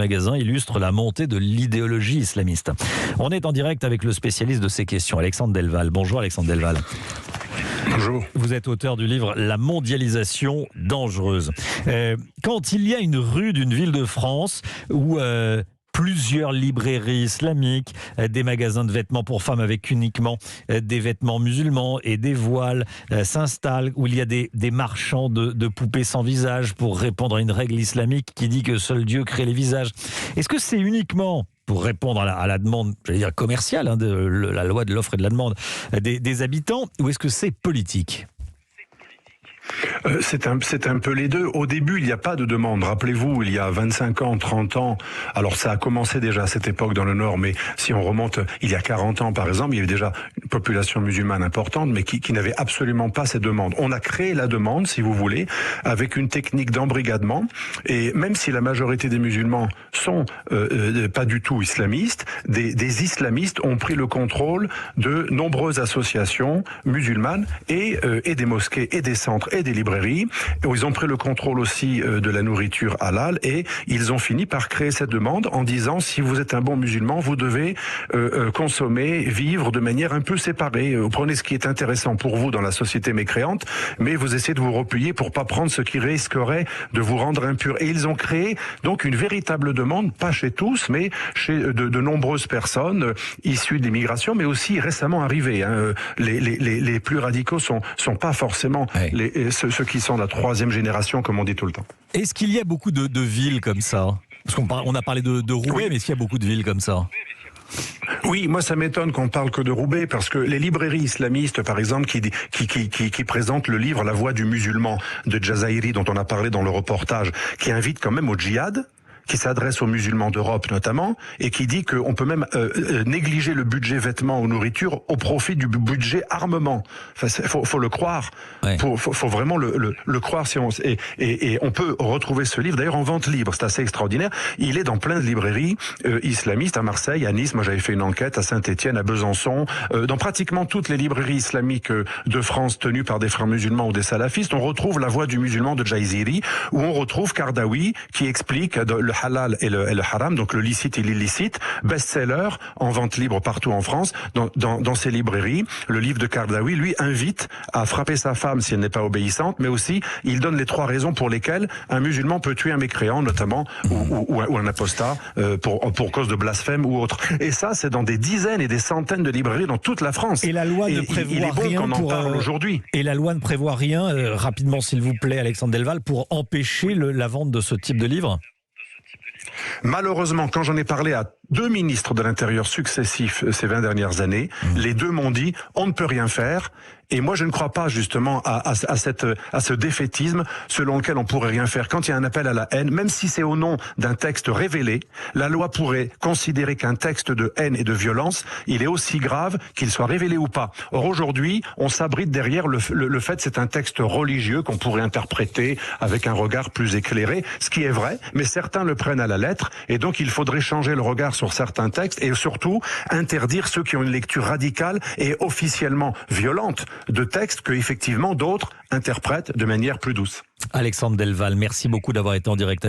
Magasin illustre la montée de l'idéologie islamiste. On est en direct avec le spécialiste de ces questions, Alexandre Delval. Bonjour Alexandre Delval. Bonjour. Vous êtes auteur du livre La mondialisation dangereuse. Quand il y a une rue d'une ville de France où plusieurs librairies islamiques, des magasins de vêtements pour femmes avec uniquement des vêtements musulmans et des voiles s'installent, où il y a des marchands de poupées sans visage pour répondre à une règle islamique qui dit que seul Dieu crée les visages. Est-ce que c'est uniquement pour répondre à la demande, j'allais dire commerciale, de la loi de l'offre et de la demande des habitants, ou est-ce que c'est politique ? C'est un peu les deux. Au début, il n'y a pas de demande. Rappelez-vous, il y a 25 ans, 30 ans, alors ça a commencé déjà à cette époque dans le Nord, mais si on remonte il y a 40 ans, par exemple, il y avait déjà une population musulmane importante, mais qui n'avait absolument pas ces demandes. On a créé la demande, si vous voulez, avec une technique d'embrigadement, et même si la majorité des musulmans sont pas du tout islamistes, des islamistes ont pris le contrôle de nombreuses associations musulmanes et des mosquées et des centres et des librairies, où ils ont pris le contrôle aussi de la nourriture halal, et ils ont fini par créer cette demande en disant: si vous êtes un bon musulman, vous devez consommer, vivre de manière un peu séparée. Vous prenez ce qui est intéressant pour vous dans la société mécréante, mais vous essayez de vous replier pour pas prendre ce qui risquerait de vous rendre impur. Et ils ont créé donc une véritable demande, pas chez tous, mais chez de nombreuses personnes issues de l'immigration, mais aussi récemment arrivées. Les plus radicaux sont pas forcément ceux qui sont la troisième génération, comme on dit tout le temps. Est-ce qu'il y a beaucoup de villes comme ça ? Parce qu'on a parlé de Roubaix, oui. Mais est-ce qu'il y a beaucoup de villes comme ça ? Oui, moi ça m'étonne qu'on parle que de Roubaix, parce que les librairies islamistes, par exemple, qui présentent le livre La Voix du musulman de Jazairi, dont on a parlé dans le reportage, qui invite quand même au djihad, qui s'adresse aux musulmans d'Europe notamment, et qui dit qu'on peut même négliger le budget vêtements ou nourriture au profit du budget armement. Enfin, faut le croire. Ouais. Faut vraiment le croire. Et on peut retrouver ce livre d'ailleurs en vente libre. C'est assez extraordinaire. Il est dans plein de librairies islamistes à Marseille, à Nice. Moi, j'avais fait une enquête à Saint-Étienne, à Besançon, dans pratiquement toutes les librairies islamiques de France tenues par des frères musulmans ou des salafistes. On retrouve La Voix du musulman de Jazairi, où on retrouve Kardawi qui explique le halal et le haram, donc le licite et l'illicite, best-seller en vente libre partout en France, dans ces librairies. Le livre de Kardawi, lui, invite à frapper sa femme si elle n'est pas obéissante, mais aussi il donne les 3 raisons pour lesquelles un musulman peut tuer un mécréant, notamment, ou un apostat, pour cause de blasphème ou autre. Et ça, c'est dans des dizaines et des centaines de librairies dans toute la France. Et la loi ne prévoit rien qu'on en parle aujourd'hui. Et la loi ne prévoit rien, rapidement s'il vous plaît, Alexandre Delval, pour empêcher la vente de ce type de livre ? Malheureusement, quand j'en ai parlé à 2 ministres de l'Intérieur successifs ces 20 dernières années, les 2 m'ont dit on ne peut rien faire. Et moi, je ne crois pas justement à ce défaitisme selon lequel on pourrait rien faire. Quand il y a un appel à la haine, même si c'est au nom d'un texte révélé, la loi pourrait considérer qu'un texte de haine et de violence, il est aussi grave qu'il soit révélé ou pas. Or aujourd'hui, on s'abrite derrière le fait que c'est un texte religieux qu'on pourrait interpréter avec un regard plus éclairé, ce qui est vrai, mais certains le prennent à la lettre, et donc il faudrait changer le regard sur certains textes et surtout interdire ceux qui ont une lecture radicale et officiellement violente de textes que effectivement d'autres interprètent de manière plus douce. Alexandre Delval, merci beaucoup d'avoir été en direct avec